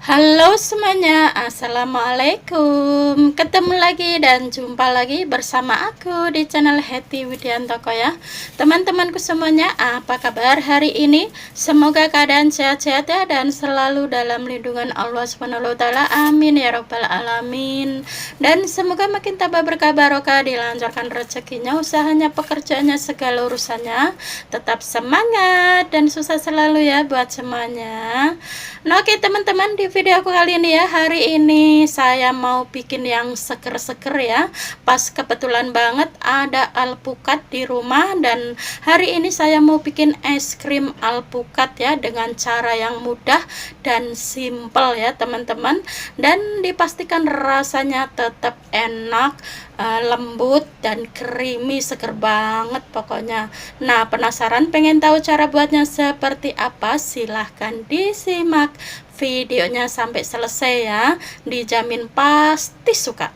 Halo semuanya, assalamualaikum. Ketemu lagi dan jumpa lagi bersama aku di channel Hetty Widiantoko ya. Teman-temanku semuanya, apa kabar hari ini? Semoga keadaan sehat-sehat ya dan selalu dalam lindungan Allah SWT. Amin ya robbal alamin. Dan semoga makin tambah berkah barokah, dilancarkan rezekinya, usahanya, pekerjaannya, segala urusannya. Tetap semangat dan sukses selalu ya buat semuanya. Nah, oke teman-teman, di video aku kali ini ya, hari ini saya mau bikin yang seger-seger ya. Pas kebetulan banget ada alpukat di rumah, dan hari ini saya mau bikin es krim alpukat ya, dengan cara yang mudah dan simple ya teman-teman. Dan dipastikan rasanya tetap enak, lembut dan creamy, seger banget pokoknya. Nah, penasaran pengen tahu cara buatnya seperti apa? Silahkan disimak videonya sampai selesai ya, dijamin pasti suka.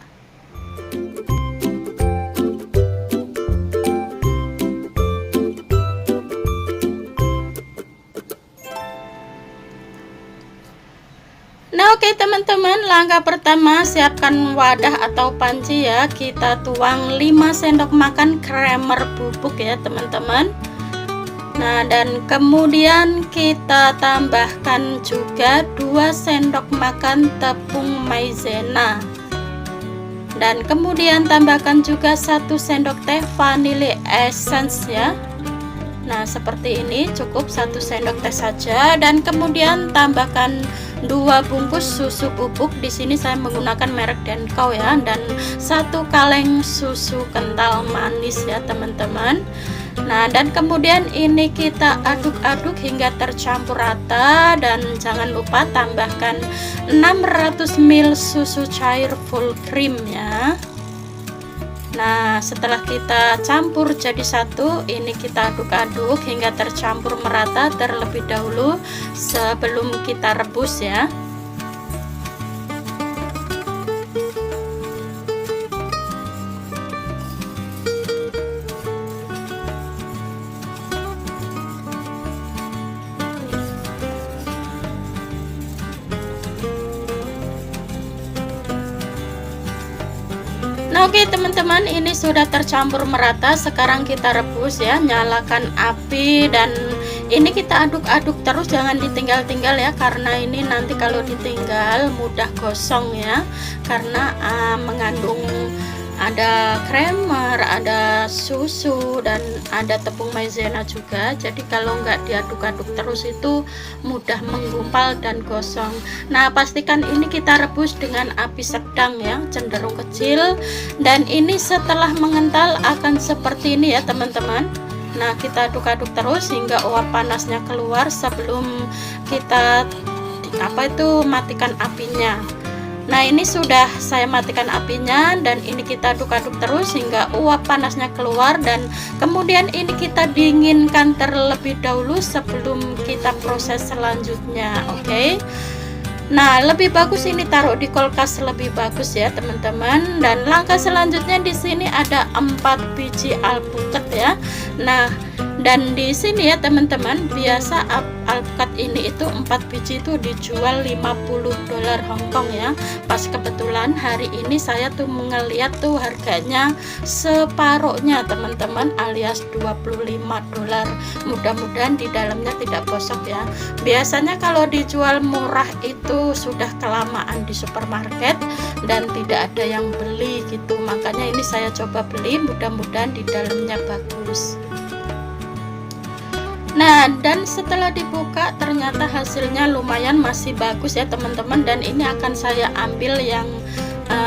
Nah, oke teman-teman, langkah pertama siapkan wadah atau panci ya. Kita tuang 5 sendok makan kremer bubuk ya teman-teman. Nah, dan kemudian kita tambahkan juga 2 sendok makan tepung maizena. Dan kemudian tambahkan juga 1 sendok teh vanilla essence ya. Nah, seperti ini, cukup 1 sendok teh saja. Dan kemudian tambahkan 2 bungkus susu bubuk. Di sini saya menggunakan merek Denko ya, dan 1 kaleng susu kental manis ya teman-teman. Nah, dan kemudian ini kita aduk-aduk hingga tercampur rata, dan jangan lupa tambahkan 600 ml susu cair full cream ya. Nah, setelah kita campur jadi satu, ini kita aduk-aduk hingga tercampur merata terlebih dahulu sebelum kita rebus ya. Nah, oke teman-teman, ini sudah tercampur merata. Sekarang kita rebus ya, nyalakan api, dan ini kita aduk-aduk terus, jangan ditinggal-tinggal ya, karena ini nanti kalau ditinggal mudah gosong ya, karena mengandung ada creamer, ada susu, dan ada tepung maizena juga. Jadi kalau nggak diaduk-aduk terus itu mudah menggumpal dan gosong. Nah, pastikan ini kita rebus dengan api sedang ya, cenderung kecil. Dan ini setelah mengental akan seperti ini ya teman-teman. Nah, kita aduk-aduk terus hingga uap panasnya keluar sebelum kita matikan apinya. Nah, ini sudah saya matikan apinya, dan ini kita aduk-aduk terus hingga uap panasnya keluar, dan kemudian ini kita dinginkan terlebih dahulu sebelum kita proses selanjutnya. Oke. Nah, lebih bagus ini taruh di kulkas, lebih bagus ya teman-teman. Dan langkah selanjutnya di sini ada 4 biji alpukat ya. Nah, dan di sini ya teman-teman, biasa alpukat ini itu 4 biji itu dijual $50 Hongkong ya. Pas kebetulan hari ini saya tuh melihat tuh harganya separuhnya teman-teman, alias $25. Mudah-mudahan di dalamnya tidak gosok ya. Biasanya kalau dijual murah itu sudah kelamaan di supermarket dan tidak ada yang beli gitu. Makanya ini saya coba beli, mudah-mudahan di dalamnya bagus. Nah, dan setelah dibuka ternyata hasilnya lumayan masih bagus ya teman-teman, dan ini akan saya ambil yang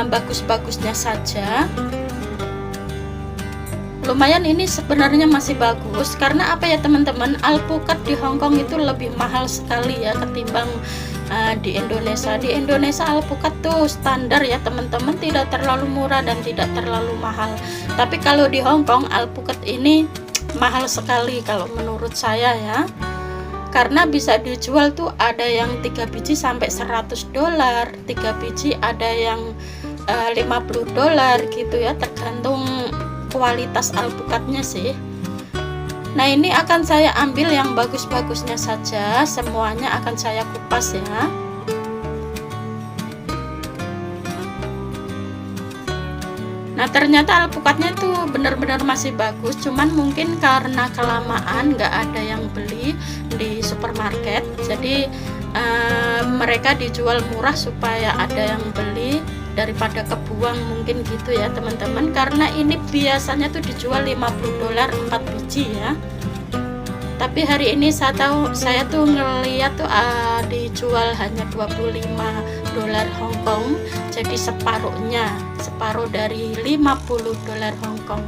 bagus-bagusnya saja. Lumayan ini sebenarnya masih bagus, karena apa ya teman-teman, alpukat di Hongkong itu lebih mahal sekali ya ketimbang di Indonesia. Di Indonesia alpukat tuh standar ya teman-teman, tidak terlalu murah dan tidak terlalu mahal. Tapi kalau di Hongkong alpukat ini mahal sekali kalau menurut saya ya, karena bisa dijual tuh ada yang 3 biji sampai $100, 3 biji ada yang $50 gitu ya, tergantung kualitas alpukatnya sih. Nah, ini akan saya ambil yang bagus-bagusnya saja, semuanya akan saya kupas ya. Nah ternyata alpukatnya itu benar-benar masih bagus, cuman mungkin karena kelamaan nggak ada yang beli di supermarket, jadi mereka dijual murah supaya ada yang beli daripada kebuang, mungkin gitu ya teman-teman. Karena ini biasanya tuh dijual 50 dolar 4 biji ya, tapi hari ini saya tuh ngeliat tuh dijual hanya 25 dolar Hong Kong, jadi separuh dari 50 dolar Hong Kong.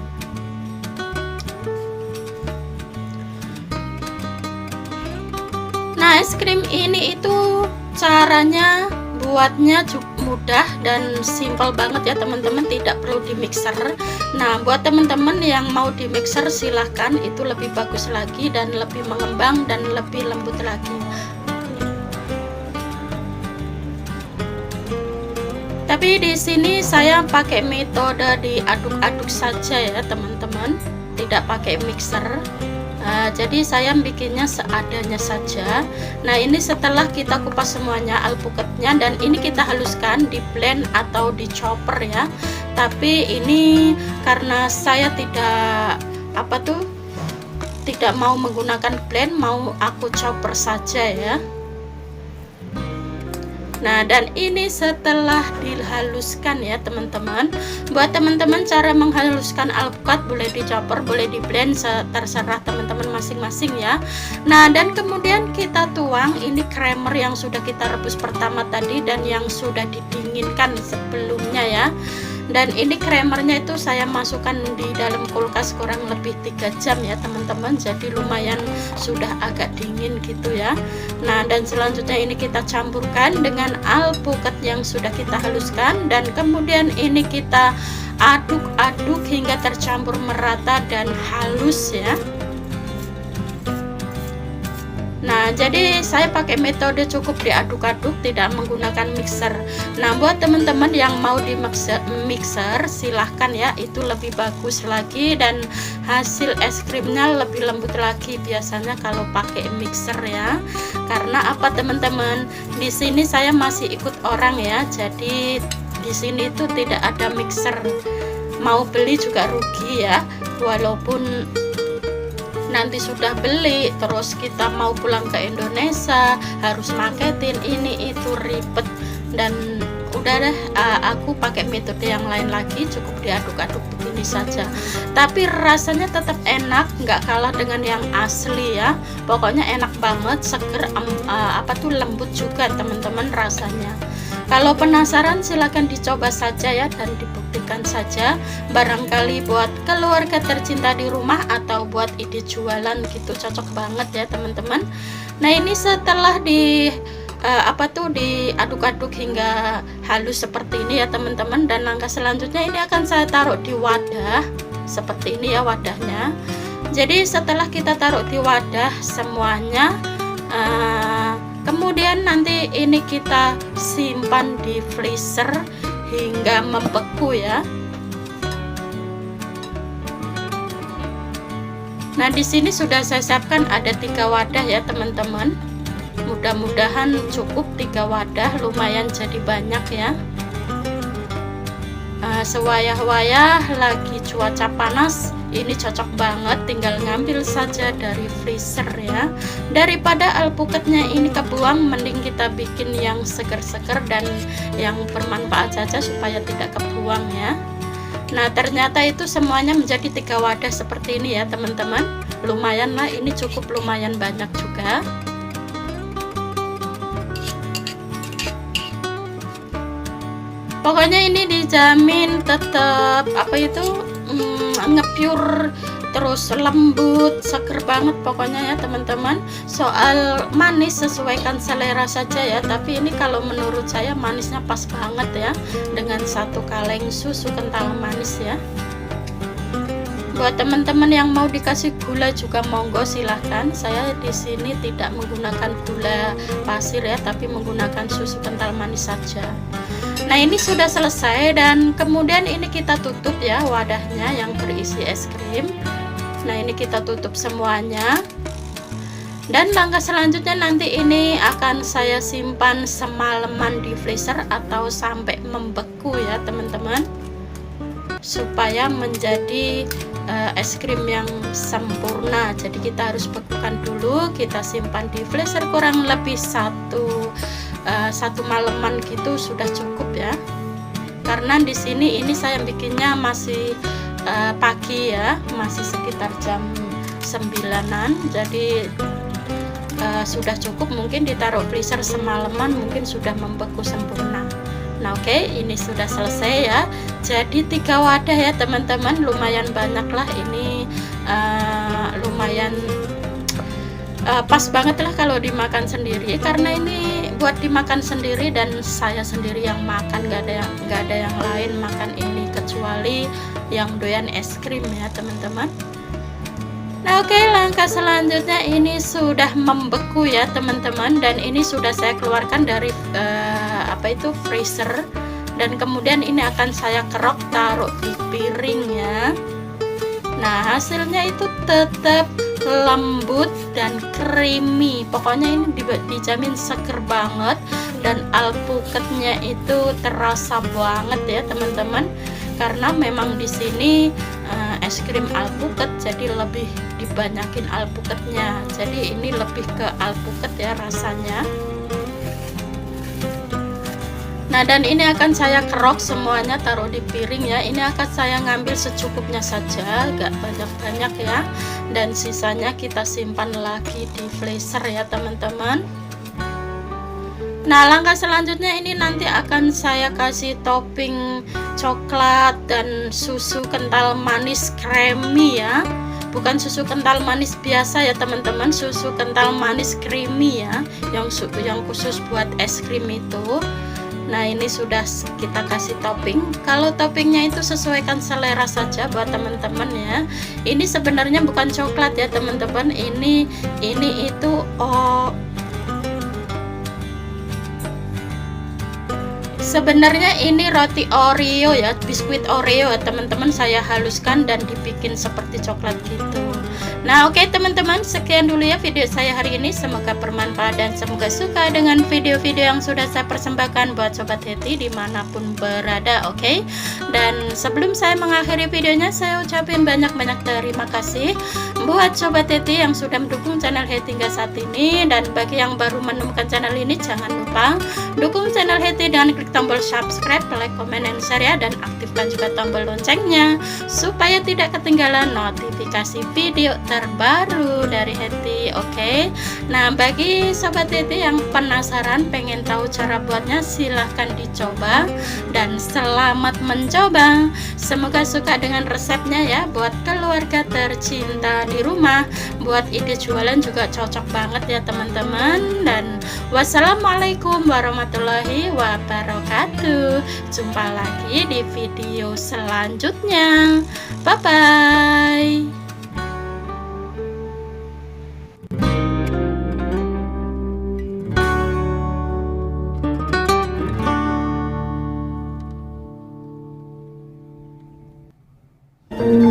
Nah es krim ini itu caranya buatnya mudah dan simpel banget ya teman-teman, tidak perlu di mixer. Nah buat teman-teman yang mau di mixer silahkan, itu lebih bagus lagi dan lebih mengembang dan lebih lembut lagi. Tapi di sini saya pakai metode diaduk-aduk saja ya teman-teman, tidak pakai mixer. Jadi saya bikinnya seadanya saja. Nah ini setelah kita kupas semuanya alpukatnya, dan ini kita haluskan di blend atau di chopper ya. Tapi ini karena saya tidak mau menggunakan blend, mau aku chopper saja ya. Nah dan ini setelah dihaluskan ya teman-teman. Buat teman-teman cara menghaluskan alpukat boleh di chopper, boleh di blend, terserah teman-teman masing-masing ya. Nah dan kemudian kita tuang ini creamer yang sudah kita rebus pertama tadi dan yang sudah didinginkan sebelumnya ya. Dan ini creamernya itu saya masukkan di dalam kulkas kurang lebih 3 jam ya teman-teman, jadi lumayan sudah agak dingin gitu ya. Nah dan selanjutnya ini kita campurkan dengan alpukat yang sudah kita haluskan, dan kemudian ini kita aduk-aduk hingga tercampur merata dan halus ya. Nah jadi saya pakai metode cukup diaduk-aduk, tidak menggunakan mixer. Nah buat teman-teman yang mau di mixer silahkan ya, itu lebih bagus lagi dan hasil es krimnya lebih lembut lagi biasanya kalau pakai mixer ya. Karena apa teman-teman, di sini saya masih ikut orang ya, jadi di sini itu tidak ada mixer, mau beli juga rugi ya. Walaupun nanti sudah beli terus kita mau pulang ke Indonesia harus marketin ini itu ribet, dan udah deh aku pakai metode yang lain lagi, cukup diaduk-aduk begini saja. Tapi rasanya tetap enak, nggak kalah dengan yang asli ya. Pokoknya enak banget, seger, lembut juga teman-teman rasanya. Kalau penasaran silahkan dicoba saja ya, dan dibuktikan saja. Barangkali buat keluarga tercinta di rumah atau buat ide jualan gitu cocok banget ya teman-teman. Nah ini setelah diaduk-aduk hingga halus seperti ini ya teman-teman, dan langkah selanjutnya ini akan saya taruh di wadah seperti ini ya wadahnya. Jadi setelah kita taruh di wadah semuanya, kemudian nanti ini kita simpan di freezer hingga membeku ya. Nah di sini sudah saya siapkan ada 3 wadah ya teman-teman. Mudah-mudahan cukup 3 wadah, lumayan jadi banyak ya. Sewayah-wayah lagi cuaca panas, ini cocok banget, tinggal ngambil saja dari freezer ya. Daripada alpukatnya ini kebuang, mending kita bikin yang seger-seger dan yang bermanfaat saja supaya tidak kebuang ya. Nah ternyata itu semuanya menjadi 3 wadah seperti ini ya teman-teman. Lumayan lah, ini cukup lumayan banyak juga. Pokoknya ini dijamin tetap ngepure, terus lembut, seger banget pokoknya ya teman-teman. Soal manis sesuaikan selera saja ya, tapi ini kalau menurut saya manisnya pas banget ya, dengan 1 kaleng susu kental manis ya. Buat teman-teman yang mau dikasih gula juga monggo silahkan. Saya di sini tidak menggunakan gula pasir ya, tapi menggunakan susu kental manis saja. Nah ini sudah selesai, dan kemudian ini kita tutup ya wadahnya yang berisi es krim. Nah ini kita tutup semuanya, dan langkah selanjutnya nanti ini akan saya simpan semalaman di freezer atau sampai membeku ya teman-teman. supaya menjadi es krim yang sempurna. Jadi kita harus bekukan dulu, kita simpan di freezer kurang lebih satu malaman gitu sudah cukup ya. Karena di sini ini saya bikinnya masih pagi ya, masih sekitar jam 9-an, jadi sudah cukup. Mungkin ditaruh freezer semalaman mungkin sudah membeku sempurna. Nah oke, ini sudah selesai ya. Jadi 3 wadah ya teman-teman, lumayan banyak lah ini, lumayan pas banget lah kalau dimakan sendiri, karena ini buat dimakan sendiri dan saya sendiri yang makan, nggak ada yang lain makan ini kecuali yang doyan es krim ya teman-teman. Nah oke, langkah selanjutnya ini sudah membeku ya teman-teman, dan ini sudah saya keluarkan dari freezer, dan kemudian ini akan saya kerok taruh di piring ya. Nah hasilnya itu tetap lembut dan creamy, pokoknya ini dijamin seger banget, dan alpukatnya itu terasa banget ya teman-teman, karena memang di sini es krim alpukat, jadi lebih dibanyakin alpukatnya, jadi ini lebih ke alpukat ya rasanya. Nah dan ini akan saya kerok semuanya, taruh di piring ya. Ini akan saya ngambil secukupnya saja, gak banyak-banyak ya, dan sisanya kita simpan lagi di freezer ya teman-teman. Nah langkah selanjutnya ini nanti akan saya kasih topping coklat dan susu kental manis creamy ya, bukan susu kental manis biasa ya teman-teman, susu kental manis creamy ya, yang khusus buat es krim itu. Nah ini sudah kita kasih topping. Kalau toppingnya itu sesuaikan selera saja buat teman-teman ya. Ini sebenarnya bukan coklat ya teman-teman, ini itu sebenarnya ini roti Oreo ya, biskuit Oreo ya teman-teman, saya haluskan dan dibikin seperti coklat gitu. Nah oke teman-teman, sekian dulu ya video saya hari ini, semoga bermanfaat dan semoga suka dengan video-video yang sudah saya persembahkan buat Sobat Hetty dimanapun berada. Oke, dan sebelum saya mengakhiri videonya, saya ucapin banyak-banyak terima kasih buat Sobat Hetty yang sudah mendukung channel Hetty hingga saat ini, dan bagi yang baru menemukan channel ini jangan lupa dukung channel Hetty dengan klik tombol subscribe, like, comment, and share ya, dan aktifkan juga tombol loncengnya supaya tidak ketinggalan notifikasi video terbaru dari Hetty. Oke. Nah bagi Sobat Hetty yang penasaran pengen tahu cara buatnya, silahkan dicoba dan selamat mencoba. Semoga suka dengan resepnya ya, buat keluarga tercinta di rumah, buat ide jualan juga cocok banget ya teman-teman. Dan wassalamualaikum warahmatullahi wabarakatuh. Jumpa lagi di video selanjutnya. Bye bye. Thank you.